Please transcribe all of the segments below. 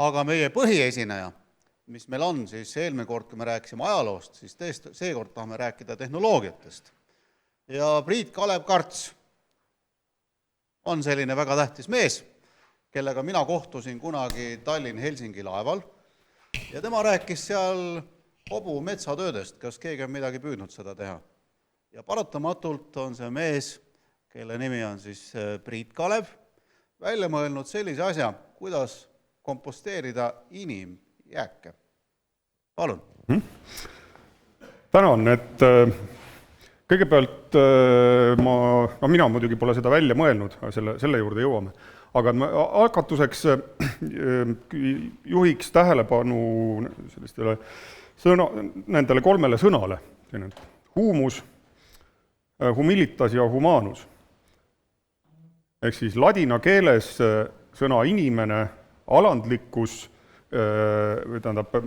Aga meie põhiesineja, mis meil on, siis eelmine kord, kui me rääkisime ajaloost, siis seekord tahame rääkida tehnoloogiatest. Ja Priit Kalev Karts on selline väga tähtis mees, kellega mina kohtusin kunagi Tallinn-Helsingi laeval ja tema rääkis seal hobu metsatöödest, kas keegi on midagi püüdnud seda teha. Ja paratamatult on see mees, kelle nimi on siis Priit Kalev, välja mõelnud sellise asja, kuidas komposteerida inimjääke. Palun. Tänan, et kõigepealt mina muidugi pole seda välja mõelnud, selle juurde jõuame. Aga algatuseks juhiks tähelepanu nendele 3 sõnale. Humus, humilitas ja humanus. Ehk siis ladina keeles sõna inimene, alandlikkus,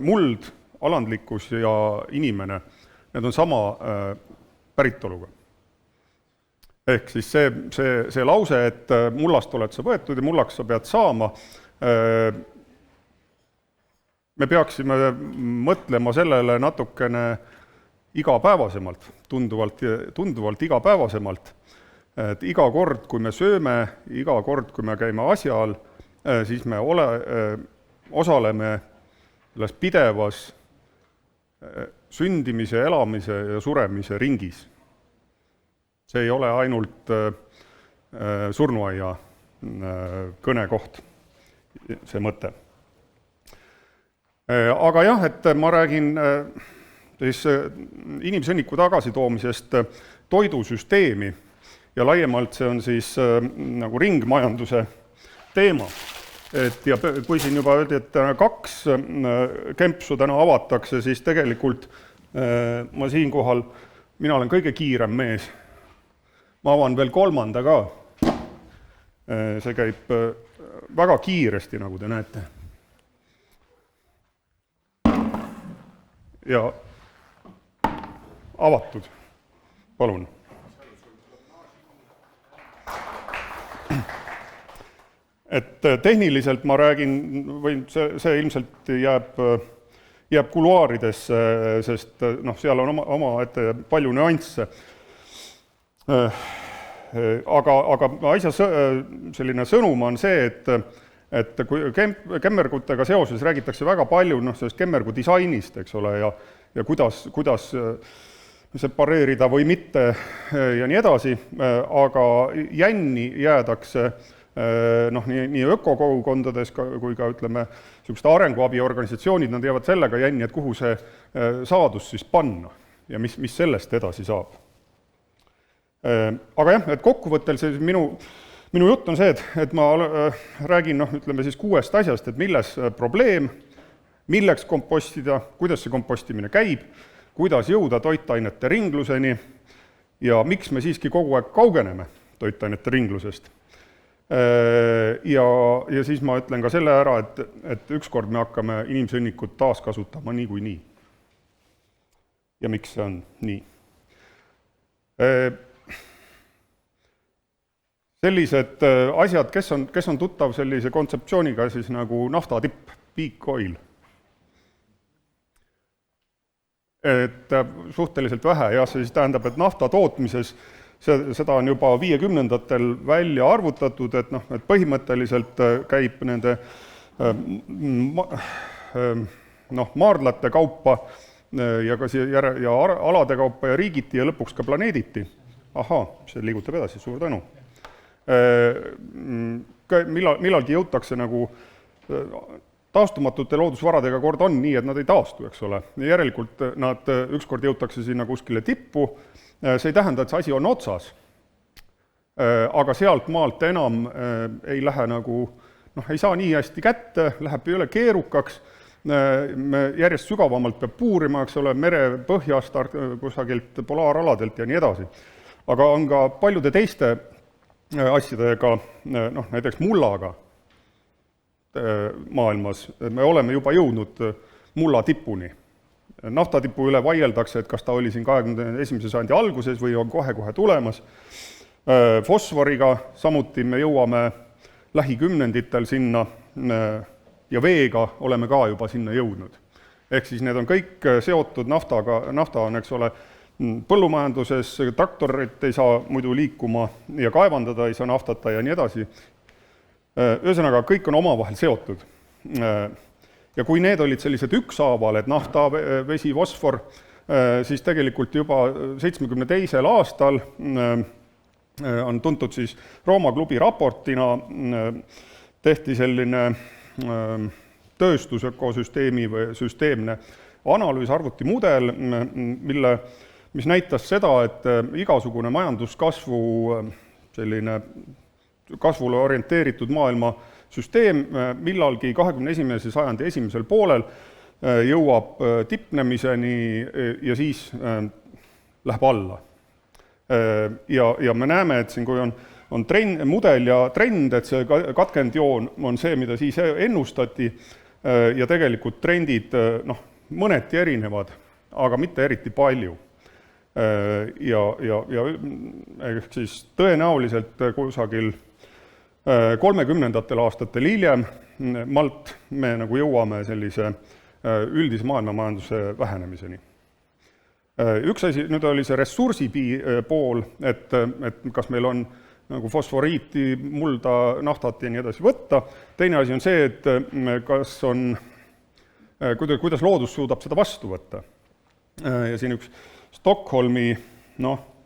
muld, alandlikkus ja inimene, need on sama päritoluga. Ehk siis see lause, et mullast oled sa võetud ja mullaks sa pead saama, me peaksime mõtlema sellele natukene igapäevasemalt, tunduvalt igapäevasemalt, et iga kord, kui me sööme, iga kord, kui me käime asjal, siis me osaleme selles pidevas sündimise, elamise ja suremise ringis. See ei ole ainult surnuaia kõnekoht, see mõte. Aga jah, et ma räägin inimsõnniku tagasitoomisest toidusüsteemi ja laiemalt see on siis nagu ringmajanduse teema. Ja kui siin juba öeldi, et 2 kempsu täna avatakse, siis tegelikult ma siinkohal, mina olen kõige kiirem mees. Ma avan veel 3. ka. See käib väga kiiresti, nagu te näete. Ja avatud. Palun. Et tehniliselt ma räägin, või see ilmselt jääb kuluaaridesse, sest seal on oma ette palju nüansse. Aga asja selline sõnum on see, et kui kemmergutega seoses räägitakse väga palju sellest kemmergu disainist, eks ole, ja kuidas separeerida või mitte ja nii edasi, aga jänni jäädakse nii ökokogukondades kui ka ütleme niisugused arenguabiorganisatsioonid, nad jäävad sellega jänni, et kuhu see saadus siis panna ja mis sellest edasi saab. Aga jah, et kokkuvõttel minu jutt on see, et ma räägin ütleme siis 6 asjast, et milles probleem, milleks kompostida, kuidas see kompostimine käib, kuidas jõuda toitainete ringluseni ja miks me siiski kogu aeg kaugeneme toitainete ringlusest. Ja siis ma ütlen ka selle ära, et ükskord me hakkame inimsõnnikut taaskasutama nii. Ja miks see on nii? Sellised asjad, kes on tuttav sellise kontseptsiooniga siis nagu naftatipp, peak oil. Et suhteliselt vähe, ja see siis tähendab, et nafta tootmises seda on juba 50-ndatel välja arvutatud, et põhimõtteliselt käib nende maardlate kaupa ja alade kaupa ja riigiti ja lõpuks ka planeediti. Ahaa, see liigutab edasi, suur tänu. Millalgi jõutakse nagu taastumatute loodusvaradega kord on nii, et nad ei taastu, eks ole. Järelikult nad ükskord jõutakse sinna kuskile tippu. See ei tähenda, et see asi on otsas, aga sealt maalt enam ei lähe nagu, ei saa nii hästi kätte, läheb üle keerukaks, järjest sügavamalt peab puurima, eks ole, mere põhjast, kusagilt polaaraladelt ja nii edasi. Aga on ka paljude teiste asjadega, näiteks mullaga maailmas, me oleme juba jõudnud mulla tipuni. Naftatipu üle vaieldakse, et kas ta oli siin 21. sajandi alguses või on kohe tulemas. Fosforiga samuti me jõuame lähikümnenditel sinna ja veega oleme ka juba sinna jõudnud. Ehk siis need on kõik seotud naftaga, nafta on, eks ole, põllumajanduses, traktorit ei saa muidu liikuma ja kaevandada ei saa naftata ja nii edasi. Ühesõnaga, kõik on omavahel seotud. Ja kui need olid sellised ükshaaval, et nafta, vesi, fosfor, siis tegelikult juba 72. aastal on tuntud siis Rooma klubi raportina, tehti selline tööstusökosüsteemi või süsteemne analüüs, arvutimudel, mis näitas seda, et igasugune majanduskasvu selline kasvule orienteeritud maailma süsteem millalgi 21. sajandi esimesel poolel jõuab tippnemiseni ja siis läheb alla. Ja me näeme, et siin kui on mudel ja trend, et see katkendjoon on see, mida siis ennustati ja tegelikult trendid mõneti erinevad, aga mitte eriti palju. Ja ehk siis tõenäoliselt kusagil 30. aastatel hiljem malt me nagu jõuame sellise üldise maailmamajanduse vähenemiseni. Üks asi, nüüd oli see ressursi pool, et kas meil on nagu fosforiiti, mulda, naftat ja nii edasi võtta. Teine asi on see, et kas on, kuidas loodus suudab seda vastu võtta. Ja siin üks Stockholmi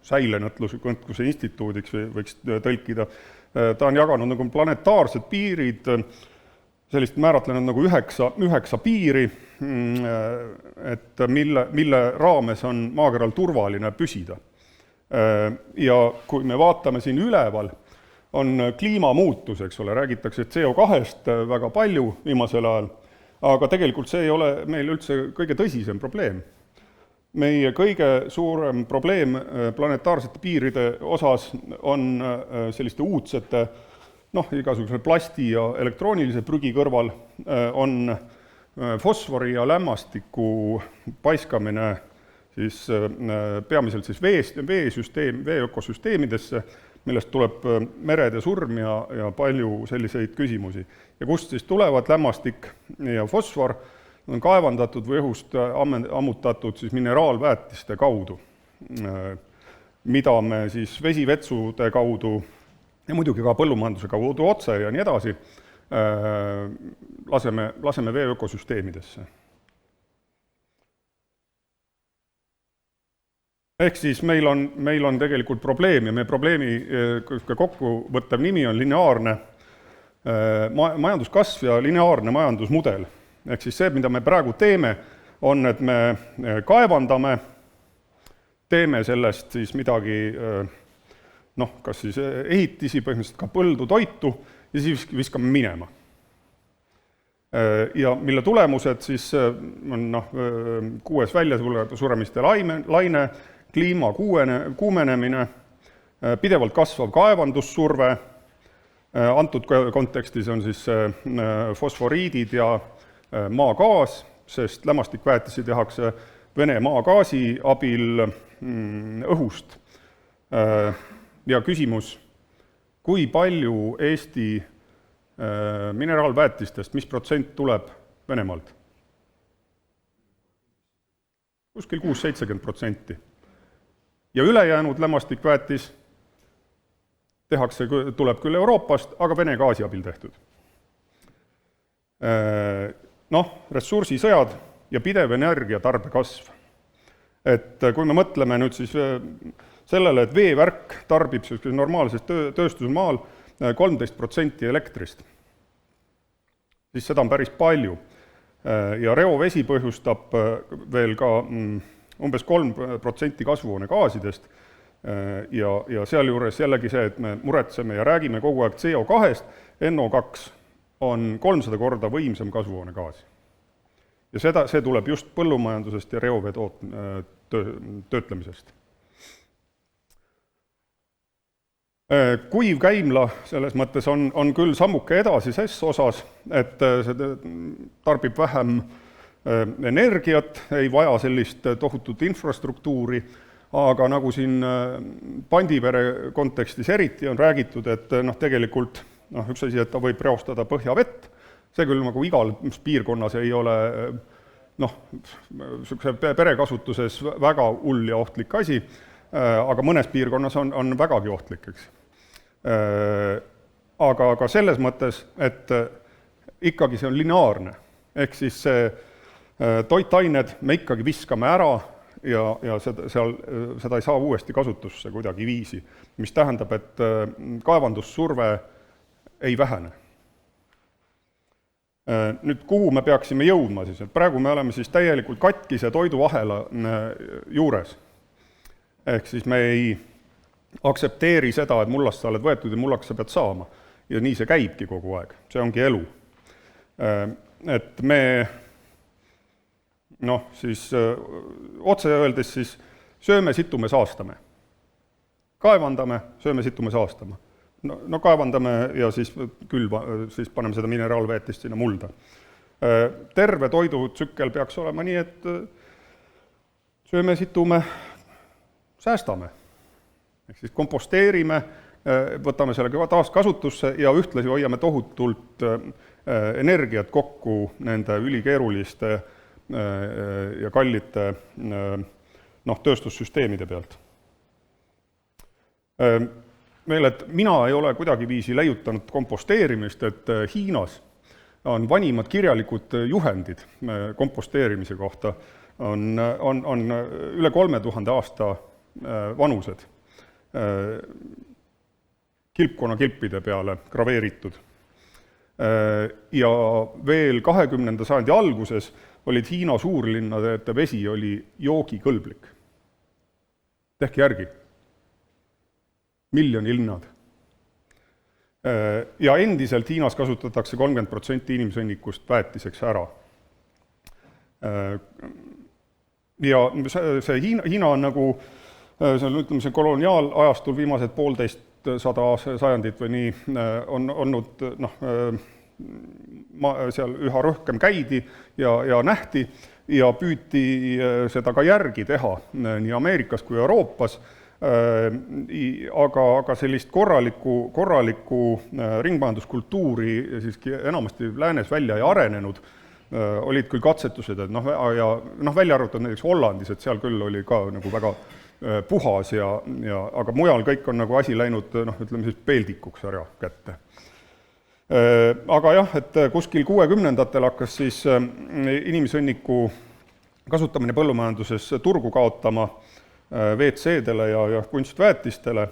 säilenõtluse instituudiks võiks tõlkida. Ta on jaganud nagu planetaarsed piirid, sellist määratlenud nagu üheksa piiri, et mille raames on maakeral turvaline püsida. Ja kui me vaatame siin üleval, on kliimamuutus, eks ole, räägitakse CO2-st väga palju viimasel ajal, aga tegelikult see ei ole meil üldse kõige tõsisem probleem. Meie kõige suurem probleem planetaarsete piiride osas on selliste uudsete, igasuguse plasti ja elektroonilise prügi kõrval on fosfori ja lämmastiku paiskamine siis peamiselt siis vee ökosüsteemidesse, millest tuleb merede surm ja palju selliseid küsimusi. Ja kust siis tulevad lämmastik ja fosfor, on kaevandatud või õhust ammutatud siis mineraalväetiste kaudu, mida me siis vesivetsude kaudu ja muidugi ka põllumajanduse kaudu otse ja nii edasi laseme vee ökosüsteemidesse. Ehk siis meil on tegelikult probleem ja meie probleemi kokkuvõttev nimi on lineaarne majanduskasv ja lineaarne majandusmudel. Ehk siis see, mida me praegu teeme, on, et me kaevandame, teeme sellest siis midagi, kas siis ehitisi, põhimõtteliselt ka põldu, toitu, ja siis viskame minema. Ja mille tulemused siis on kuues väljasuremise laine, kliima kuumenemine, pidevalt kasvav kaevandussurve, antud kontekstis on siis fosforiidid ja maagaas, sest lämmastikväetisi tehakse Vene maagaasi abil õhust. Ja küsimus, kui palju Eesti mineraalväetistest, mis protsent tuleb Venemaalt? Kuskil 6-70%. Ja ülejäänud lämmastikväetis tuleb küll Euroopast, aga Vene gaasi abil tehtud. Ressursisõjad ja pidev energiatarbe kasv. Et kui me mõtleme nüüd siis sellele, et veevärk tarbib normaalses tööstusmaal 13% elektrist, siis seda on päris palju. Ja reovesi põhjustab veel ka umbes 3% kasvuhoonegaasidest ja sealjuures jällegi see, et me muretseme ja räägime kogu aeg CO2-st, NO2 on 300 korda võimsam kasvuhoonegaas. Ja see tuleb just põllumajandusest ja reovee töötlemisest. Kuiv käimla selles mõttes on küll sammuke edasi ses osas, et see tarbib vähem energiat, ei vaja sellist tohutut infrastruktuuri, aga nagu siin Pandivere kontekstis eriti on räägitud, et tegelikult üks asi, et ta võib reostada põhjavett, see küll nagu igal piirkonnas ei ole niisuguse perekasutuses väga hull ja ohtlik asi, aga mõnes piirkonnas on vägagi ohtlik, eks. Aga selles mõttes, et ikkagi see on lineaarne, ehk siis see toitained me ikkagi viskame ära ja seda ei saa uuesti kasutusse kuidagi viisi, mis tähendab, et kaevandussurve ei vähene. Nüüd, kuhu me peaksime jõudma siis? Et praegu me oleme siis täielikult katkise toiduahela juures. Ehk siis me ei aktsepteeri seda, et mullast sa oled võetud ja mullaks sa pead saama. Ja nii see käibki kogu aeg. See ongi elu. Et me, siis otse öeldes siis sööme, situme, saastame. Kaevandame, sööme, situme, saastame. No kaevandame ja siis siis paneme seda mineraalveetist sinna mulda. Terve toidutsükkel peaks olema nii, et sööme, situme, säästame. Ehk siis komposteerime, võtame selle taas kasutusse ja ühtlasi hoiame tohutult energiat kokku nende ülikeeruliste ja kallite tööstussüsteemide pealt. Veel, et mina ei ole kuidagiviisi leiutanud komposteerimist, et Hiinas on vanimad kirjalikud juhendid komposteerimise kohta, on üle 3000 aasta vanused kilpkonnakilpide peale graveeritud. Ja veel 20. sajandi alguses olid Hiina suurlinnade, et vesi oli joogikõlblik. Tehke järgi. Miljoni linnad. Ja endiselt Hiinas kasutatakse 30% inimsõnnikust väetiseks ära. Ja see Hiina on nagu see koloniaalajastul viimased 150 sajandit või nii on olnud, seal üha rohkem käidi ja nähti ja püüti seda ka järgi teha nii Ameerikas kui Euroopas, aga sellist korralikku ringmajanduskultuuri siiski enamasti läänes välja ei arenenud, olid küll katsetused, et välja arvatud näiteks Hollandis, et seal küll oli ka nagu väga puhas, aga mujal kõik on nagu asi läinud, ütleme siis peeldikuks ära kätte. Aga jah, et kuskil 60-ndatel hakkas siis inimsõnniku kasutamine põllumajanduses turgu kaotama WC-dele ja kunstväetistele.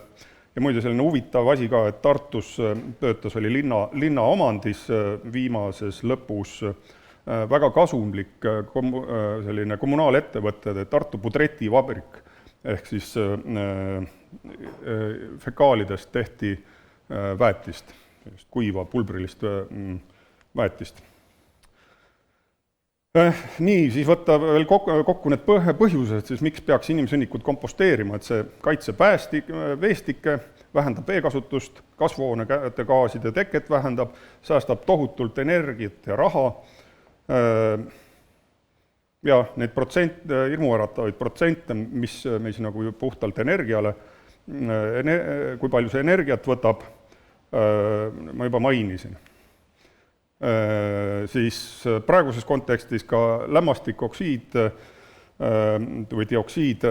Ja muide selline huvitav asi ka, et Tartus töötas oli linna omandis viimases lõpus väga kasumlik selline kommunaalettevõtted, Tartu pudretivabrik, ehk siis fekaalidest tehti väetist, kuiva pulbrilist väetist. Nii, siis võtta veel kokku need põhjused, siis miks peaks inimsõnnikud komposteerima, et see kaitseb veestikke, vähendab veekasutust, kasvuhoonegaaside teket vähendab, säästab tohutult energiat ja raha, ja neid hirmuäratavaid protsente, mis nagu puhtalt energiale, kui palju see energiat võtab, ma juba mainisin. Siis praeguses kontekstis ka lämmastikoksiid või dioksiid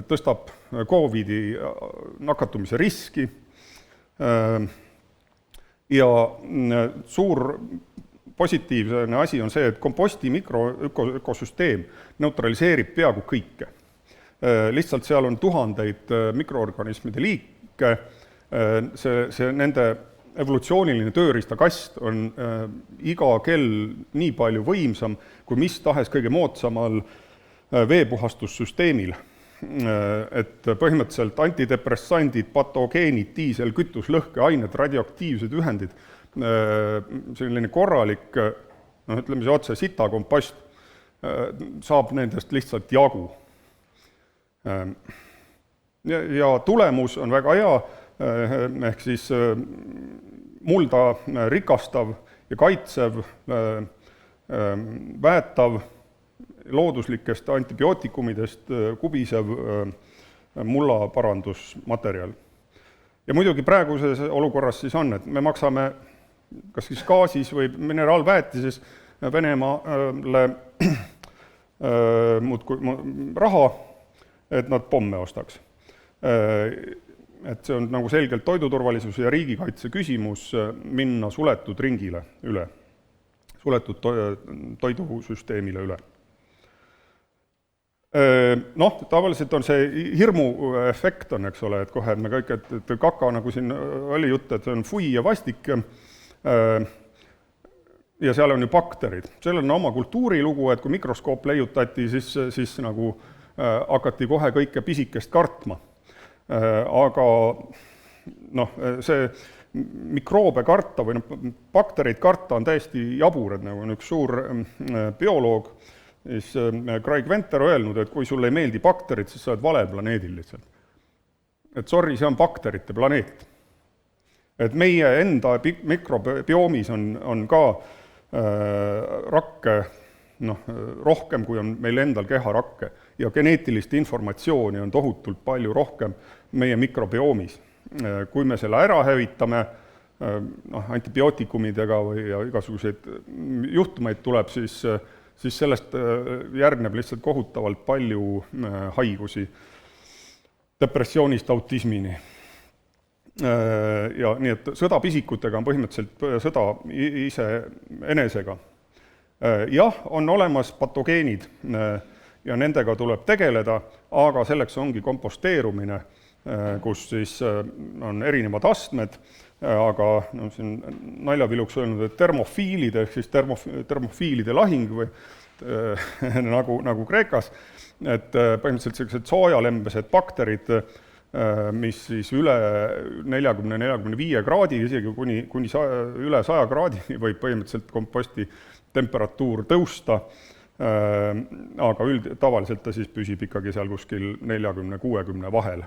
tõstab COVID-i nakatumise riski ja suur positiivne asi on see, et komposti mikroökosüsteem neutraliseerib peaaegu kõike. Lihtsalt seal on tuhandeid mikroorganismide liike, see nende evolutsiooniline tööriistakast on iga kell nii palju võimsam kui mis tahes kõige moodsamal veepuhastussüsteemil. Et põhimõtteliselt antidepressandid, patogeenid, diisel, kütus, lõhkeained, radioaktiivsed ühendid, selline korralik, ütleme see otse sitakompost, saab nendest lihtsalt jagu. Ja tulemus on väga hea, ehk siis mulda rikastav ja kaitsev, väetav, looduslikest antibiootikumidest kubisev mullaparandusmaterjal. Ja muidugi praeguses olukorras siis on, et me maksame kas siis gaasis või mineraalväetises Venemaale muudkui raha, et nad pomme ostaks. Et see on nagu selgelt toiduturvalisuse ja riigikaitse küsimus minna suletud ringile üle, suletud toidusüsteemile üle. Noh, tavaliselt on see hirmu efekt on, eks ole, et kohe me kõik, et kaka, nagu siin oli jutt, et see on fui ja vastik ja seal on ju bakterid. Seal on oma kultuurilugu, et kui mikroskoop leiutati, siis nagu hakati kohe kõike pisikest kartma. Aga noh, see mikroobe karta või baktereid karta on täiesti jabur, et nagu on üks suur bioloog, siis Craig Venter öelnud, et kui sulle ei meeldi bakterid, siis sa oled valel planeedil lihtsalt. Et sorry, see on bakterite planeet. Et meie enda mikrobiomis on ka rakke rohkem, kui on meil endal keharakke ja geneetilist informatsiooni on tohutult palju rohkem meie mikrobiomis. Kui me selle ära hävitame antibiootikumidega või igasuguseid juhtumeid tuleb, siis sellest järgneb lihtsalt kohutavalt palju haigusi, depressioonist autismini. Ja nii, et sõda pisikutega on põhimõtteliselt sõda ise enesega. Jah, on olemas patogeenid ja nendega tuleb tegeleda, aga selleks ongi komposteerumine, kus siis on erinevad astmed, aga siin naljaviluks öelnud, et termofiilid ehk siis termofiilide lahing või nagu Kreekas, et põhimõtteliselt sellised soojalembesed bakterid, mis siis üle 40-45 kraadi, isegi kuni üle 100 kraadini võib põhimõtteliselt komposti temperatuur tõusta, aga tavaliselt ta siis püsib ikkagi seal kuskil 40-60 vahel.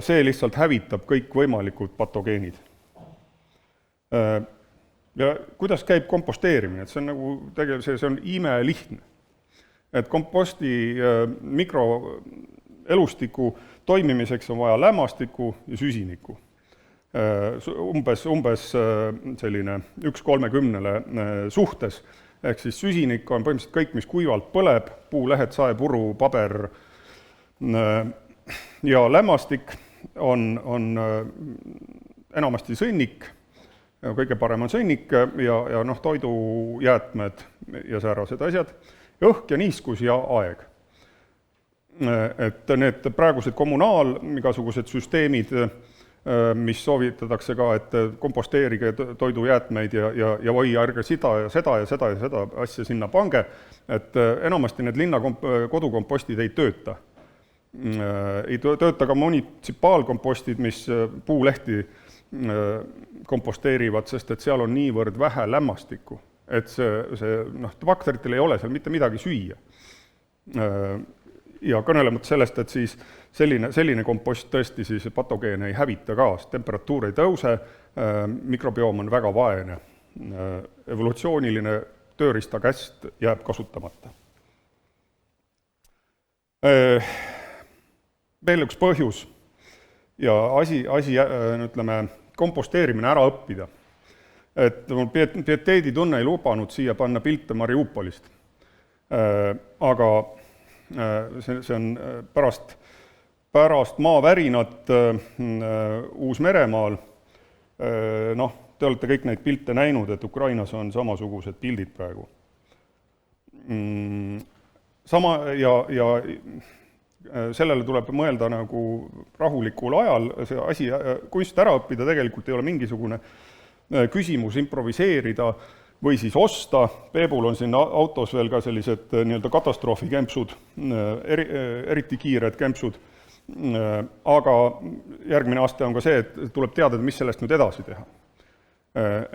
See lihtsalt hävitab kõik võimalikud patogeenid. Ja kuidas käib komposteerimine? Et see on nagu tegelikult see on imelihtne. Et komposti mikroelustiku toimimiseks on vaja lämmastiku ja süsinikku. Umbes selline 1:30 suhtes, ehk siis süsinik on põhimõtteliselt kõik, mis kuivalt põleb, puulehed, sae, puru, paber ja lämmastik on enamasti sõnnik, kõige parem on sõnnik ja toidujäätmed ja säärased asjad, õhk ja niiskus ja aeg. Et need praegused igasugused süsteemid, mis soovitatakse ka, et komposteerige toidujäätmeid ja või ärge seda asja sinna pange, et enamasti need linna kodukompostid ei tööta. Ei tööta ka munitsipaalkompostid, mis puulehti komposteerivad, sest et seal on niivõrd vähe lämmastikku, et bakteritel ei ole seal mitte midagi süüa. Ja kõnelemata sellest, et siis selline kompost tõesti siis patogeene ei hävita ka, temperatuur ei tõuse, mikrobioom on väga vaene, evolutsiooniline tööriistakäst jääb kasutamata. Veel üks põhjus ja asi ütleme, komposteerimine ära õppida. Et mul pieteeditunne ei lubanud siia panna pilte Mariupolist, aga see on pärast maavärinat Uus-Meremaal. Te olete kõik neid pilte näinud, et Ukrainas on samasugused pildid praegu. Sama ja sellele tuleb mõelda nagu rahulikul ajal, see asi kunst ära õppida tegelikult ei ole mingisugune küsimus improviseerida või siis osta. Peebul on siin autos veel ka sellised nii-öelda katastroofikempsud, eriti kiired kempsud, aga järgmine aste on ka see, et tuleb teada, mis sellest nüüd edasi teha.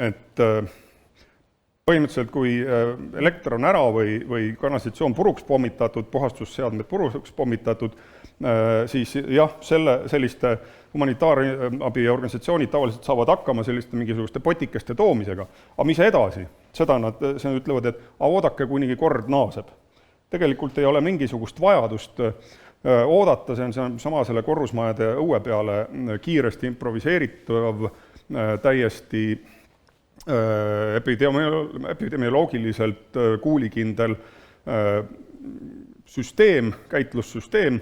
Et põhimõtteliselt, kui elekter on ära või kanalisatsioon puruks pommitatud, puhastusseadmed puruks pommitatud, siis jah, selliste humanitaarabiorganisatsioonid tavaliselt saavad hakkama selliste mingisuguste potikeste toomisega. Aga mis edasi? Seda nad ütlevad, et oodake, kuni kord naaseb. Tegelikult ei ole mingisugust vajadust oodata, see on sama selle korrusmajade õue peale kiiresti improviseeritav, täiesti epidemioloogiliselt kuulikindel süsteem, käitlussüsteem,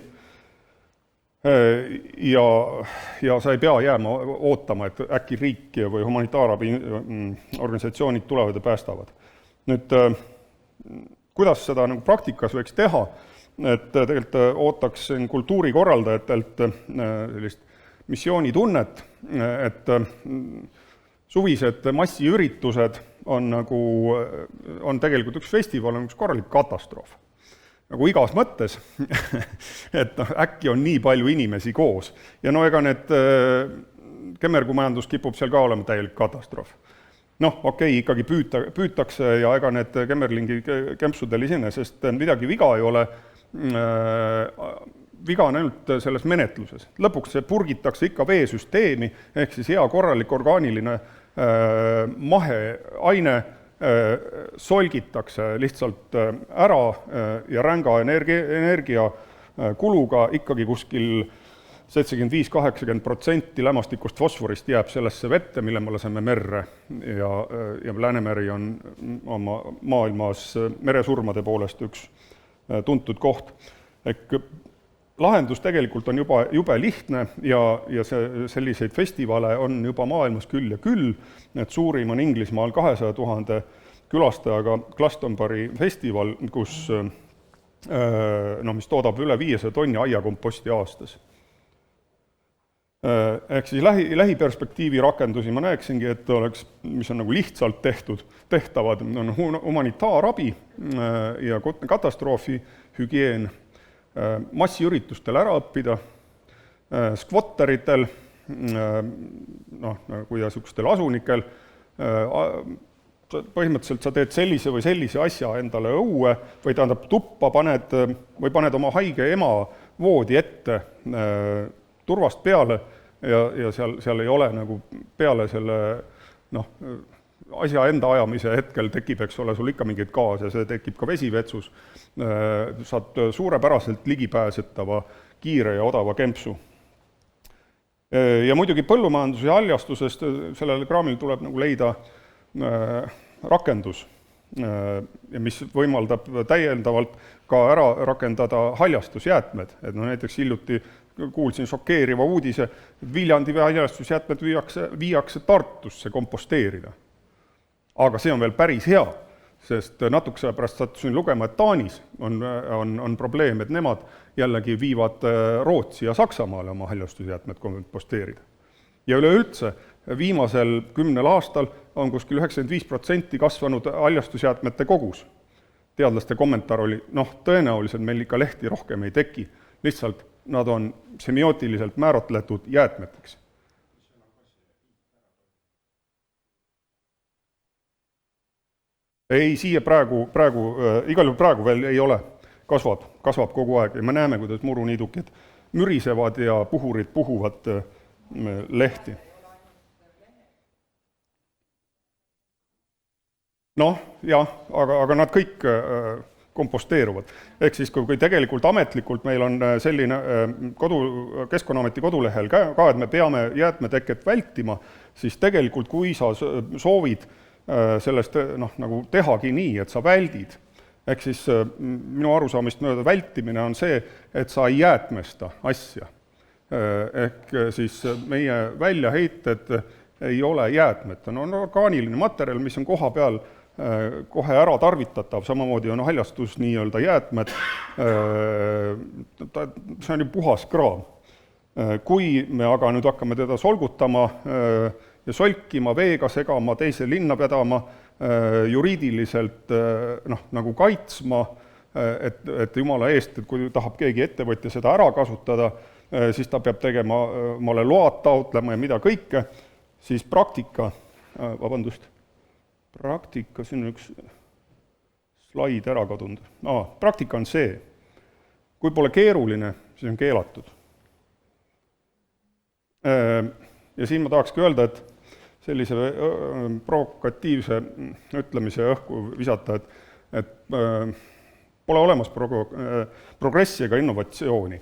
ja sa ei pea jääma ootama, et äkki riik või humanitaarabi organisatsioonid tulevad ja päästavad. Nüüd, kuidas seda nagu praktikas võiks teha, et tegelikult ootaks kultuurikorraldajatelt sellist missioonitunnet, et suvised massiüritused on tegelikult üks festival, on üks korralik katastroof. Nagu igas mõttes, et äkki on nii palju inimesi koos. Ja ega need kemmergumajandus kipub seal ka olema täielik katastroof. Okei, ikkagi püütakse ja ega need kemmerlingi kempsudel iseenesest midagi viga ei ole, viga on ainult selles menetluses. Lõpuks see purgitakse ikka veesüsteemi, ehk siis hea korralik orgaaniline maheaine solgitakse lihtsalt ära ja ränga energia kuluga ikkagi kuskil 75-80% lämmastikust fosforist jääb sellesse vette, mille me laseme merre ja Läänemeri on oma maailmas meresurmade poolest üks tuntud koht. Lahendus tegelikult on juba jube lihtne ja selliseid festivale on juba maailmas küll ja küll, et suurim on Inglismaal 200 000 külastajaga Glastonbury festival, mis toodab üle 500 tonni aiakomposti aastas. Ehk siis lähiperspektiivi rakendusi ma näeksingi, et oleks, mis on nagu lihtsalt tehtavad, on humanitaarabi ja katastroofi hügieen, massiüritustel ära õppida, skvotteritel, ja niisugustel asunikel, põhimõtteliselt sa teed sellise või sellise asja endale õue või tähendab tuppa paned oma haige ema voodi ette turvast peale ja seal ei ole nagu peale selle asja enda ajamise hetkel tekib, eks ole, sul ikka mingeid gaase, see tekib ka vesivetsus, saad suurepäraselt ligipääsetava, kiire ja odava kempsu. Ja muidugi põllumajanduse ja haljastusest sellele kraamil tuleb nagu leida rakendus, mis võimaldab täiendavalt ka ära rakendada haljastusjäätmed. Et näiteks hiljuti kuulsin šokeeriva uudise, et Viljandi haljastusjäätmed viiakse Tartusse komposteerida. Aga see on veel päris hea, sest natukese pärast sattusin lugema, et Taanis on probleem, et nemad jällegi viivad Rootsi ja Saksamaale oma haljastusjäätmed komposteerida. Ja üleüldse viimasel 10 aastal on kuskil 95% kasvanud haljastusjäätmete kogus. Teadlaste kommentaar oli, tõenäoliselt meil ikka lehti rohkem ei teki, lihtsalt nad on semiootiliselt määratletud jäätmeteks. Ei, siia praegu igal juhul praegu veel ei ole, kasvab kogu aeg ja me näeme, kuidas muruniidukid mürisevad ja puhurid puhuvad lehti. Aga nad kõik komposteeruvad. Ehk siis, kui tegelikult ametlikult meil on selline Keskkonnaameti kodulehel ka, et me peame jäätmeteket vältima, siis tegelikult, kui sa soovid sellest nagu tehagi nii, et sa väldid. Ehk siis minu arusaamist mööda vältimine on see, et sa ei jäätmesta asja. Ehk siis meie väljaheited ei ole jäätmed. On orgaaniline materjal, mis on koha peal kohe ära tarvitatav, samamoodi on haljastus nii-öelda jäätmed. See on ju puhas kraam. Kui me aga nüüd hakkame teda solgutama ja solkima, veega segama, teise linna vedama, juriidiliselt nagu kaitsma, et jumala eest, et kui tahab keegi ettevõtja seda ära kasutada, siis ta peab tegema omale load taotlema ja mida kõike, siis praktika, siin on üks slaid ära kadunud. Praktika on see, kui pole keeruline, siis on keelatud. Ja siin ma tahakski öelda, et sellise provokatiivse ütlemise õhku visata, et pole olemas progressi ega innovatsiooni.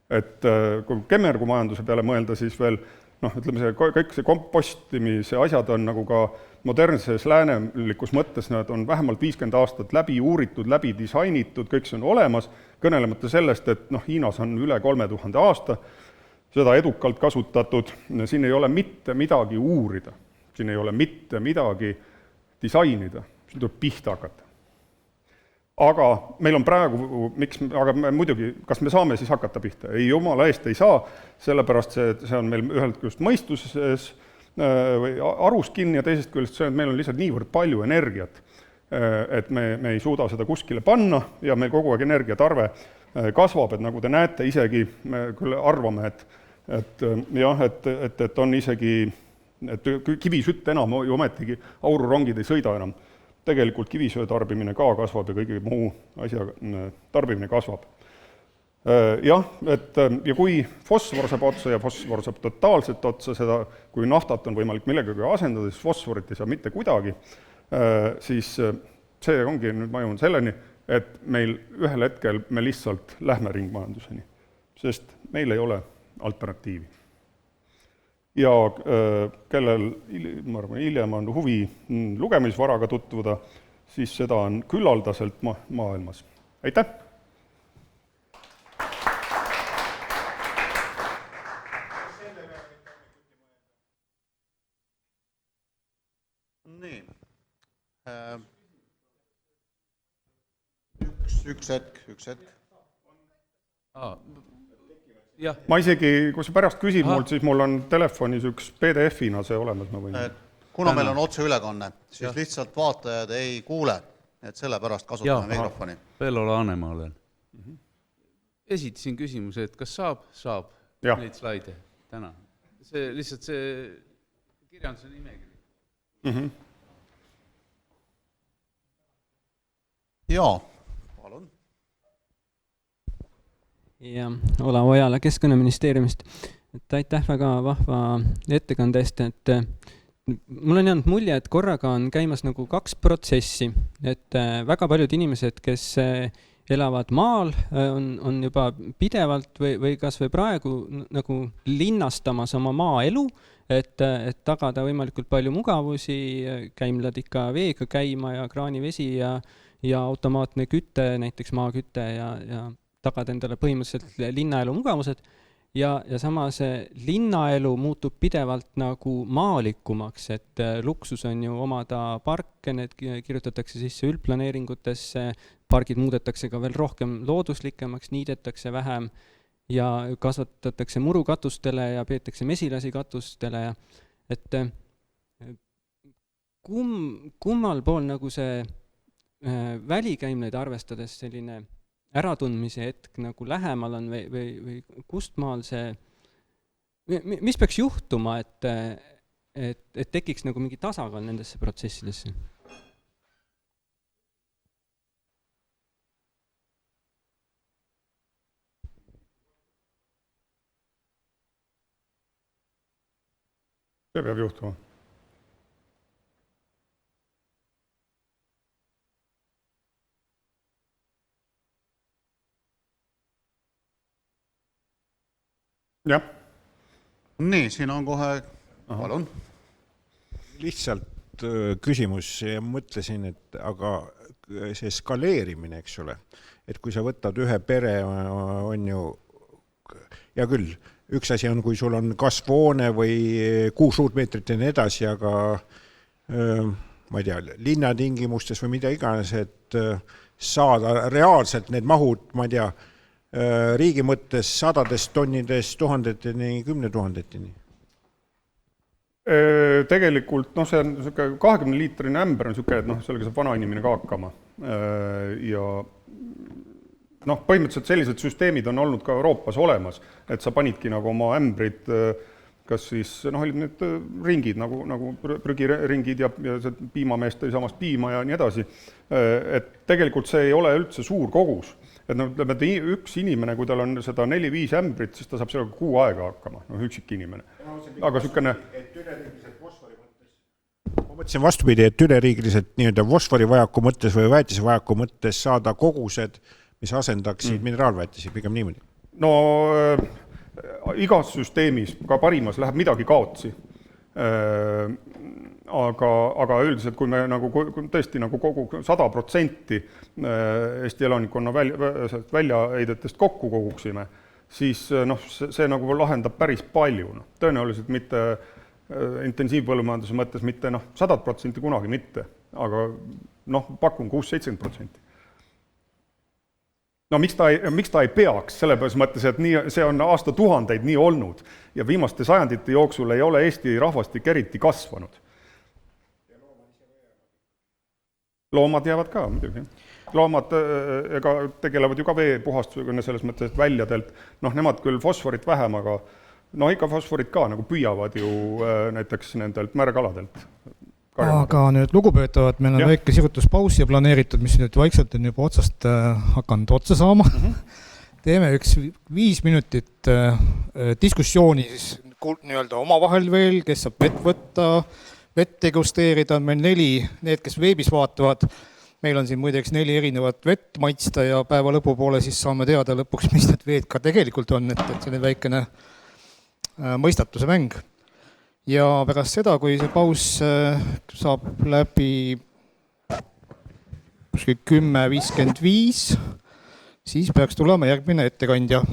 Et kui kemmergumajanduse peale mõelda, siis veel ütleme see, kõik see kompostimise asjad on nagu ka modernses läänelikus mõttes, nad on vähemalt 50 aastat läbi uuritud, läbi disainitud, kõik see on olemas, kõnelemata sellest, et Hiinas on üle 3000 aasta seda edukalt kasutatud, siin ei ole mitte midagi uurida, siin ei ole mitte midagi disainida, siin tuleb pihta hakata. Aga meil on praegu, aga muidugi, kas me saame siis hakata pihta? Ei, jumala eest ei saa, sellepärast see on meil ühelt küljest mõistuses või arus kinni ja teisest küljest see, et meil on lihtsalt niivõrd palju energiat, et me ei suuda seda kuskile panna ja meil kogu aeg energiatarve kasvab, et nagu te näete, isegi me küll arvame, et on isegi, et kivisütt enam ju ometigi aururongid ei sõida enam. Tegelikult kivisöö tarbimine ka kasvab ja kõige muu asja tarbimine kasvab. Ja kui fosfor saab otsa ja fosfor saab totaalselt otsa seda, kui naftat on võimalik millegagi asendada, siis fosforit ei saa mitte kuidagi, siis see ongi nüüd ma jõuan selleni, et meil ühel hetkel me lihtsalt lähme ringmajanduseni, sest meil ei ole alternatiivi. Ja kellel, ma arvan, hiljem on huvi lugemisvaraga tutvuda, siis seda on küllaldaselt maailmas. Aitäh! Nii. Üks hetk. Ma isegi, kui sa pärast küsid mult, siis mul on telefonis üks PDF-ina see olemas, ma võin. Kuna meil on otseülekanne, siis lihtsalt vaatajad ei kuule, et sellepärast kasutame mikrofoni. Vello Laanemaa olen. Esitasin küsimuse, et kas saab neid slaide täna. See lihtsalt see kirjanduse nimekiri. Jaa, palun. Ja Ola Ojala Keskkonnaministeeriumist. Aitäh väga vahva ettekande eest, et mul on jäänud mulje, et korraga on käimas nagu 2 protsessi, et väga paljud inimesed, kes elavad maal, on juba pidevalt või kas või praegu nagu linnastamas oma maaelu, et tagada võimalikult palju mugavusi, käimlad ikka veega käima ja kraanivesi ja automaatne kütte, näiteks maakütte ja tagada endale põhimõtteliselt linnaelu mugavused. Ja samas linnaelu muutub pidevalt nagu maalikumaks, et luksus on ju omada parke, need kirjutatakse sisse üldplaneeringutesse, pargid muudetakse ka veel rohkem looduslikemaks, niidetakse vähem ja kasvatatakse murukatustele ja peetakse mesilasi katustele. Et kummal pool nagu see välikäimleid arvestades selline äratundmise hetk nagu lähemal on või kust maal see, mis peaks juhtuma, et tekiks nagu mingi tasakaal nendesse protsessidesse? See peab juhtuma. Jah. Nii, siin on kohe, palun. Lihtsalt küsimus ja mõtlesin, et aga see skaleerimine, eks ole, et kui sa võtad ühe pere, on ju, ja küll, üks asi on, kui sul on kasvuhoone või 6 ruutmeetrit ja nii edasi, aga ma ei tea, linnatingimustes või mida iganes, et saada reaalselt need mahud, ma ei tea, riigi mõttes 100 tonnidest 1000-teni, 10 000-teni? Tegelikult, see on 20 liitrine ämber on sellega saab vana inimene ka hakkama. Ja põhimõtteliselt sellised süsteemid on olnud ka Euroopas olemas, et sa panidki nagu oma ämbrid, kas siis, olid need ringid, nagu prügiringid ja see piimameest tõi samast piima ja nii edasi. Et tegelikult see ei ole üldse suur kogus. Et üks inimene, kui tal on seda 4-5 ämbrit, siis ta saab sellega 6 aega hakkama, üksik inimene. Aga sükene... Ma mõtlesin vastupidi, et üleriigiliselt nii-öelda fosfori vajaku mõttes või väetise vajaku mõttes saada kogused, mis asendaksid mineraalväetisi, pigem niimoodi. No igas süsteemis, ka parimas, läheb midagi kaotsi. Aga üldiselt, kui me nagu tõesti nagu kogu 100% Eesti elanikkonna väljaheidetest kokku koguksime, siis see nagu lahendab päris palju. Tõenäoliselt mitte intensiivpõllumajanduse mõttes mitte 100% kunagi mitte, aga pakun 6-70%. Miks ta ei peaks, selles mõttes, et see on aastatuhandeid nii olnud ja viimaste sajandite jooksul ei ole Eesti rahvastik eriti kasvanud. Loomad jäävad ka muidugi. Loomad tegelevad ju ka veepuhastusega selles mõttes, et väljadelt, nemad küll fosforit vähem, aga ikka fosforit ka nagu püüavad ju näiteks nendelt märgaladelt. Aga nüüd lugupeetavad, meil on väike sirutuspausi planeeritud, mis nüüd vaikselt on juba otsast hakanud otsa saama. Teeme üks 5 minutit diskussiooni nii-öelda omavahel veel, kes saab vett võtta, vett degusteerida, on meil 4, need, kes veebis vaatavad, meil on siin muideks 4 erinevat vett maitsta ja päeva lõpupoole siis saame teada lõpuks, mis need veed ka tegelikult on, et see on väikene mõistatuse mäng. Ja pärast seda, kui see paus saab läbi 10:55, siis peaks tulema järgmine ettekandja.